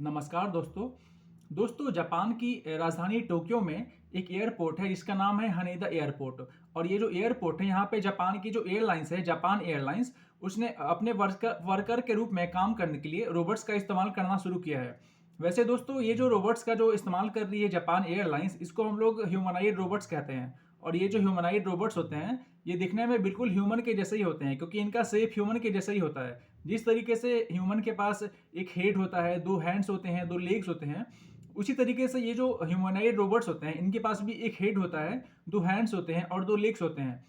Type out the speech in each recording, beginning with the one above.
नमस्कार दोस्तों। जापान की राजधानी टोक्यो में एक एयरपोर्ट है जिसका नाम है हनेदा एयरपोर्ट। और ये जो एयरपोर्ट है यहाँ पे जापान की जो एयरलाइंस है, जापान एयरलाइंस, उसने अपने वर्कर के रूप में काम करने के लिए रोबोट्स का इस्तेमाल करना शुरू किया है। वैसे दोस्तों, ये जो रोबोट्स का जो इस्तेमाल कर रही है जापान एयरलाइंस, इसको हम लोग ह्यूमनाइड रोबोट्स कहते हैं। और ये जो ह्यूमनाइड रोबोट्स होते हैं, ये दिखने में बिल्कुल ह्यूमन के जैसे ही होते हैं, क्योंकि इनका शेप ह्यूमन के जैसा ही होता है। जिस तरीके से ह्यूमन के पास एक हेड होता है, 2 हैंड्स होते हैं, 2 लेग्स होते हैं, उसी तरीके से ये जो ह्यूमनाइड रोबोट्स होते हैं, इनके पास भी एक हेड होता है, 2 हैंड्स होते हैं और 2 लेग्स होते हैं।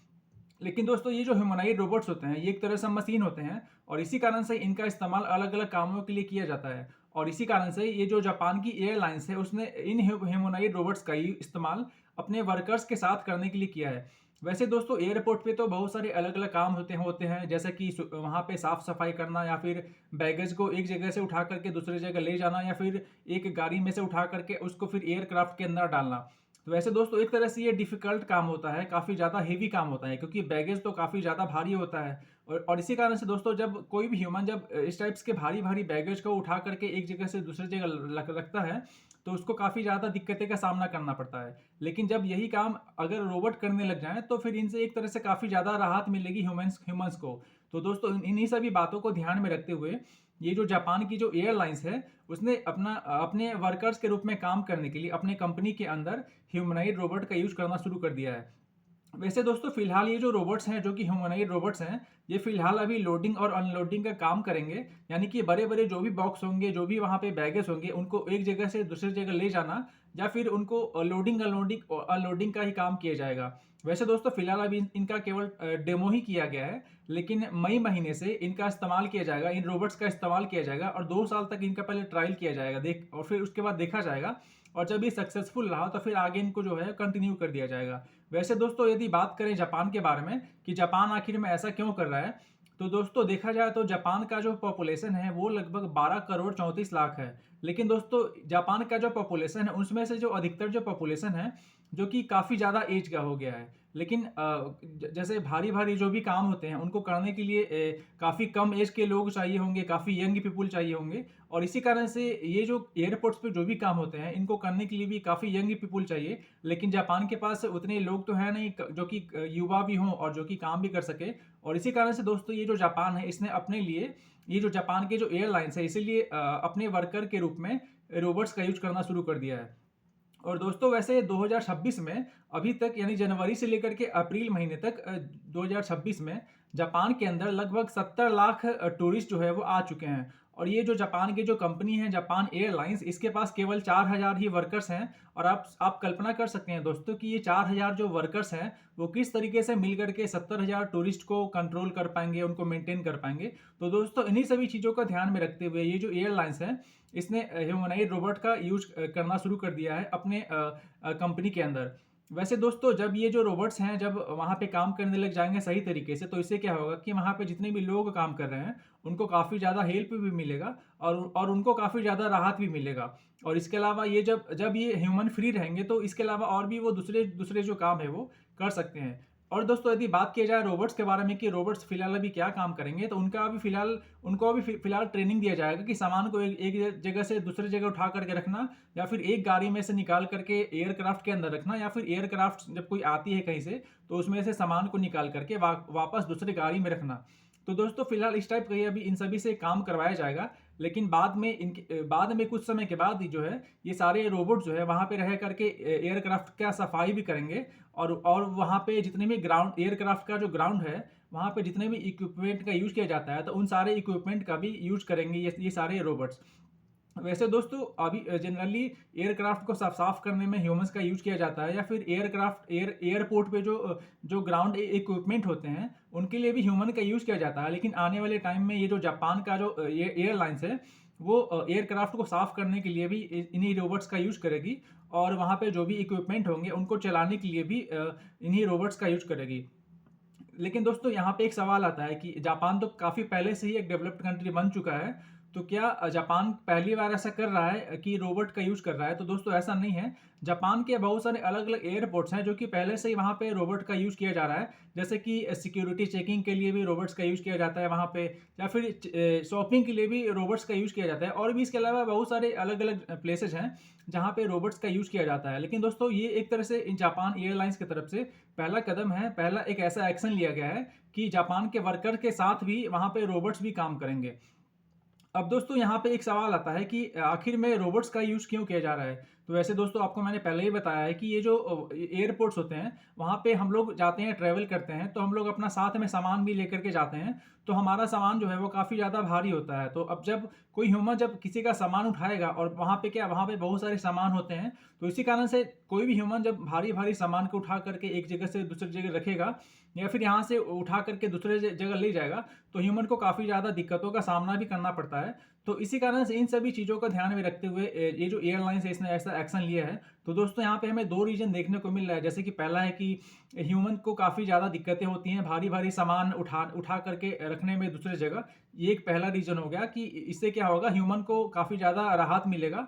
लेकिन दोस्तों, ये जो ह्यूमनाइड रोबोट्स होते हैं, ये एक तरह से मशीन होते हैं और इसी कारण से इनका इस्तेमाल अलग-अलग कामों के लिए किया जाता है। और इसी कारण से ये जो जापान की एयरलाइंस है, उसने इन ह्यूमनाइड रोबोट्स का ही इस्तेमाल अपने वर्कर्स के साथ करने के लिए किया है। वैसे दोस्तों, एयरपोर्ट पे तो बहुत सारे अलग-अलग काम होते हैं, जैसे कि वहाँ पे साफ-सफाई करना, या फिर बैगेज को एक जगह से उठा करके दूसरी जगह ले जाना, या फिर एक गाड़ी में से उठा करके उसको फिर एयरक्राफ्ट के अंदर डालना। तो वैसे दोस्तों, एक तरह से ये डिफ़िकल्ट काम होता है, काफ़ी ज़्यादा हेवी काम होता है, क्योंकि बैगेज तो काफ़ी ज़्यादा भारी होता है। और इसी कारण से दोस्तों, जब कोई भी ह्यूमन जब इस टाइप्स के भारी-भारी बैगेज को उठा करके एक जगह से दूसरी जगह रखता है, तो उसको काफ़ी ज़्यादा दिक्कतें का सामना करना पड़ता है। लेकिन जब यही काम अगर रोबोट करने लग जाएँ, तो फिर इनसे एक तरह से काफ़ी ज़्यादा राहत मिलेगी ह्यूमन्स ह्यूमन्स को। तो दोस्तों, इन्हीं सभी बातों को ध्यान में रखते हुए, ये जो जापान की जो एयरलाइंस है, उसने अपने वर्कर्स के रूप में काम करने के लिए अपने कंपनी के अंदर ह्यूमनाइड रोबोट का यूज़ करना शुरू कर दिया है। वैसे दोस्तों, फिलहाल ये जो रोबोट्स हैं, जो कि ह्यूमनॉइड रोबोट्स हैं, ये फिलहाल अभी लोडिंग और अनलोडिंग का काम करेंगे। यानी कि बड़े-बड़े जो भी बॉक्स होंगे, जो भी वहाँ पे बैगेज होंगे, उनको एक जगह से दूसरी जगह ले जाना, या फिर उनको अनलोडिंग का ही काम किया जाएगा। वैसे दोस्तों, फिलहाल अभी इनका केवल डेमो ही किया गया है, लेकिन मई महीने से इनका इस्तेमाल किया जाएगा, इन रोबोट्स का इस्तेमाल किया जाएगा और 2 साल तक इनका पहले ट्रायल किया जाएगा, और फिर उसके बाद देखा जाएगा। और जब ये सक्सेसफुल रहा, तो फिर आगे इनको जो है कंटिन्यू कर दिया जाएगा। वैसे दोस्तों, यदि बात करें जापान के बारे में कि जापान आखिर में ऐसा क्यों कर रहा है, तो दोस्तों देखा जाए तो जापान का जो पॉपुलेशन है, वो लगभग 12 करोड़ 34 लाख है। लेकिन दोस्तों, जापान का जो पॉपुलेशन है, उसमें से जो अधिकतर जो पॉपुलेशन है, जो कि काफ़ी ज़्यादा एज का हो गया है। लेकिन जैसे भारी-भारी जो भी काम होते हैं, उनको करने के लिए काफ़ी कम एज के लोग चाहिए होंगे, काफ़ी यंग पीपल चाहिए होंगे। और इसी कारण से ये जो एयरपोर्ट्स पे जो भी काम होते हैं, इनको करने के लिए भी काफ़ी यंग पीपल चाहिए। लेकिन जापान के पास उतने लोग तो हैं नहीं, जो कि युवा भी हों और जो कि काम भी कर सके। और इसी कारण से दोस्तों, ये जो जापान है, इसने अपने लिए, ये जो जापान की जो एयरलाइंस है, इसीलिए अपने वर्कर के रूप में रोबोट्स का यूज़ करना शुरू कर दिया है। और दोस्तों, वैसे 2026 में अभी तक, यानी जनवरी से लेकर के अप्रैल महीने तक 2026 में जापान के अंदर लगभग 70 लाख टूरिस्ट जो है वो आ चुके हैं। और ये जो जापान की जो कंपनी है, जापान एयरलाइंस, इसके पास केवल 4000 ही वर्कर्स हैं। और आप कल्पना कर सकते हैं दोस्तों कि ये 4000 जो वर्कर्स हैं, वो किस तरीके से मिल करके 70,000 टूरिस्ट को कंट्रोल कर पाएंगे, उनको मेंटेन कर पाएंगे। तो दोस्तों, इन्हीं सभी चीज़ों का ध्यान में रखते हुए ये जो एयरलाइंस है, इसने ह्यूमनाइड रोबोट का यूज़ करना शुरू कर दिया है अपने कंपनी के अंदर। वैसे दोस्तों, जब ये जो रोबोट्स हैं, जब वहाँ पे काम करने लग जाएँगे सही तरीके से, तो इससे क्या होगा कि वहाँ पे जितने भी लोग काम कर रहे हैं, उनको काफ़ी ज़्यादा हेल्प भी मिलेगा और उनको काफ़ी ज़्यादा राहत भी मिलेगा। और इसके अलावा ये जब जब ये ह्यूमन फ्री रहेंगे, तो इसके अलावा और भी वो दूसरे दूसरे जो काम है, वो कर सकते हैं। और दोस्तों, यदि बात की जाए रोबोट्स के बारे में कि रोबोट्स फिलहाल अभी क्या काम करेंगे, तो उनको अभी फिलहाल ट्रेनिंग दिया जाएगा कि सामान को एक एक जगह से दूसरी जगह उठा करके रखना, या फिर एक गाड़ी में से निकाल करके एयरक्राफ्ट के अंदर रखना, या फिर एयरक्राफ्ट जब कोई आती है कहीं से, तो उसमें से सामान को निकाल करके वापस दूसरी गाड़ी में रखना। तो दोस्तों, फिलहाल इस टाइप का ये अभी इन सभी से काम करवाया जाएगा। लेकिन बाद में कुछ समय के बाद ही जो है, ये सारे रोबोट जो है वहाँ पे रह करके एयरक्राफ्ट का सफाई भी करेंगे। और वहाँ पे जितने भी ग्राउंड एयरक्राफ्ट का जो ग्राउंड है, वहाँ पे जितने भी इक्विपमेंट का यूज़ किया जाता है, तो उन सारे इक्विपमेंट का भी यूज़ करेंगे ये सारे रोबोट्स। वैसे दोस्तों, अभी जनरली एयरक्राफ्ट को साफ करने में ह्यूमंस का यूज़ किया जाता है, या फिर एयरपोर्ट पे जो ग्राउंड इक्विपमेंट होते हैं, उनके लिए भी ह्यूमन का यूज़ किया जाता है। लेकिन आने वाले टाइम में ये जो जापान का जो एयरलाइंस है, वो एयरक्राफ्ट को साफ करने के लिए भी इन्हीं रोबोट्स का यूज़ करेगी। और वहाँ पे जो भी इक्विपमेंट होंगे, उनको चलाने के लिए भी इन्हीं रोबोट्स का यूज़ करेगी। लेकिन दोस्तों, यहाँ पे एक सवाल आता है कि जापान तो काफ़ी पहले से ही एक डेवलप्ड कंट्री बन चुका है, तो क्या जापान पहली बार ऐसा कर रहा है कि रोबोट का यूज़ कर रहा है? तो दोस्तों ऐसा नहीं है। जापान के बहुत सारे अलग-अलग एयरपोर्ट्स हैं जो कि पहले से ही वहाँ पे रोबोट का यूज़ किया जा रहा है। जैसे कि सिक्योरिटी चेकिंग के लिए भी रोबोट्स का यूज़ किया जाता है वहाँ पे, या फिर शॉपिंग के लिए भी रोबोट्स का यूज़ किया जाता है, और भी इसके अलावा बहुत सारे अलग-अलग प्लेसेस हैं जहाँ पे रोबोट्स का यूज़ किया जाता है। लेकिन दोस्तों ये एक तरह से जापान एयरलाइंस की तरफ से पहला कदम है, पहला एक ऐसा एक्शन लिया गया है कि जापान के वर्कर के साथ भी वहाँ पे रोबोट्स भी काम करेंगे। अब दोस्तों यहाँ पे एक सवाल आता है कि आखिर में रोबोट्स का यूज़ क्यों किया जा रहा है? तो वैसे दोस्तों आपको मैंने पहले ही बताया है कि ये जो एयरपोर्ट्स होते हैं, वहाँ पे हम लोग जाते हैं, ट्रैवल करते हैं, तो हम लोग अपना साथ में सामान भी लेकर के जाते हैं, तो हमारा सामान जो है वो काफ़ी ज़्यादा भारी होता है। तो अब जब कोई ह्यूमन जब किसी का सामान उठाएगा, और वहाँ पे क्या, वहाँ पे बहुत सारे सामान होते हैं, तो इसी कारण से कोई भी ह्यूमन जब भारी-भारी सामान को उठा करके एक जगह से दूसरी जगह रखेगा, या फिर यहाँ से उठा करके दूसरे जगह ले जाएगा, तो ह्यूमन को काफ़ी ज़्यादा दिक्कतों का सामना भी करना पड़ता है। तो इसी कारण से इन सभी चीज़ों का ध्यान में रखते हुए ये जो एयरलाइंस है इसने ऐसा एक्शन लिया है। तो दोस्तों यहाँ पे हमें 2 रीज़न देखने को मिल रहा है। जैसे कि पहला है कि ह्यूमन को काफ़ी ज़्यादा दिक्कतें होती हैं भारी-भारी सामान उठा उठा करके रखने में दूसरी जगह। ये एक पहला रीज़न हो गया कि इससे क्या होगा, ह्यूमन को काफ़ी ज़्यादा राहत मिलेगा।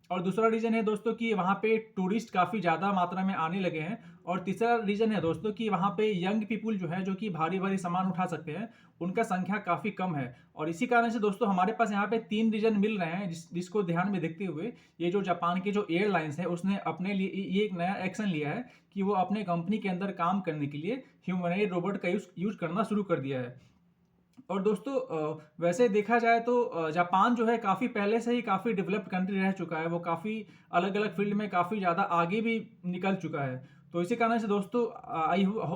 और दूसरा रीज़न है दोस्तों कि वहाँ पे टूरिस्ट काफ़ी ज़्यादा मात्रा में आने लगे हैं। और तीसरा रीज़न है दोस्तों कि वहाँ पे यंग पीपल जो है, जो कि भारी-भारी सामान उठा सकते हैं, उनका संख्या काफ़ी कम है। और इसी कारण से दोस्तों हमारे पास यहाँ पे 3 रीज़न मिल रहे हैं जिसको ध्यान में देखते हुए ये जो जापान की जो एयरलाइंस है उसने अपने लिए ये एक नया एक्शन लिया है कि वो अपने कंपनी के अंदर काम करने के लिए ह्यूमनॉइड रोबोट का यूज़ करना शुरू कर दिया है। और दोस्तों वैसे देखा जाए तो जापान जो है काफ़ी पहले से ही काफ़ी डेवलप्ड कंट्री रह चुका है। वो काफ़ी अलग-अलग फ़ील्ड में काफ़ी ज़्यादा आगे भी निकल चुका है। तो इसी कारण से दोस्तों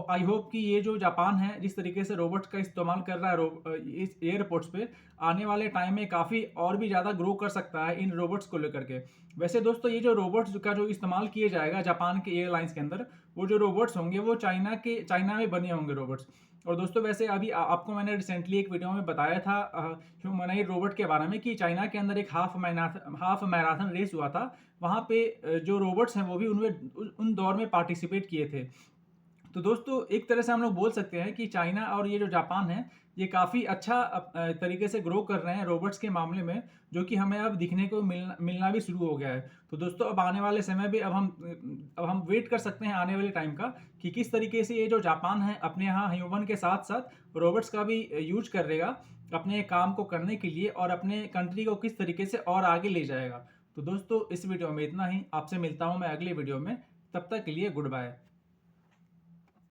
आई होप कि ये जो जापान है जिस तरीके से रोबोट्स का इस्तेमाल कर रहा है इस एयरपोर्ट्स पे, आने वाले टाइम में काफ़ी और भी ज़्यादा ग्रो कर सकता है इन रोबोट्स को लेकर के। वैसे दोस्तों ये जो रोबोट्स का जो इस्तेमाल किया जाएगा जापान के एयरलाइंस के अंदर, वो जो रोबोट्स होंगे वो चाइना में बने होंगे रोबोट्स। और दोस्तों वैसे अभी आपको मैंने रिसेंटली एक वीडियो में बताया था ह्यूमनॉइड रोबोट के बारे में कि चाइना के अंदर एक हाफ मैराथन रेस हुआ था। वहाँ पे जो रोबोट्स हैं वो भी उनमें उन दौड़ में पार्टिसिपेट किए थे। तो दोस्तों एक तरह से हम लोग बोल सकते हैं कि चाइना और ये जो जापान है, ये काफ़ी अच्छा तरीके से ग्रो कर रहे हैं रोबोट्स के मामले में, जो कि हमें अब दिखने को मिलना भी शुरू हो गया है। तो दोस्तों अब आने वाले समय में अब हम वेट कर सकते हैं आने वाले टाइम का कि किस तरीके से ये जो जापान है अपने यहाँ ह्यूमन के साथ-साथ रोबोट्स का भी यूज़ करेगा अपने काम को करने के लिए, और अपने कंट्री को किस तरीके से और आगे ले जाएगा। तो दोस्तों इस वीडियो में इतना ही। आपसे मिलता हूँ मैं अगले वीडियो में। तब तक के लिए गुड बाय।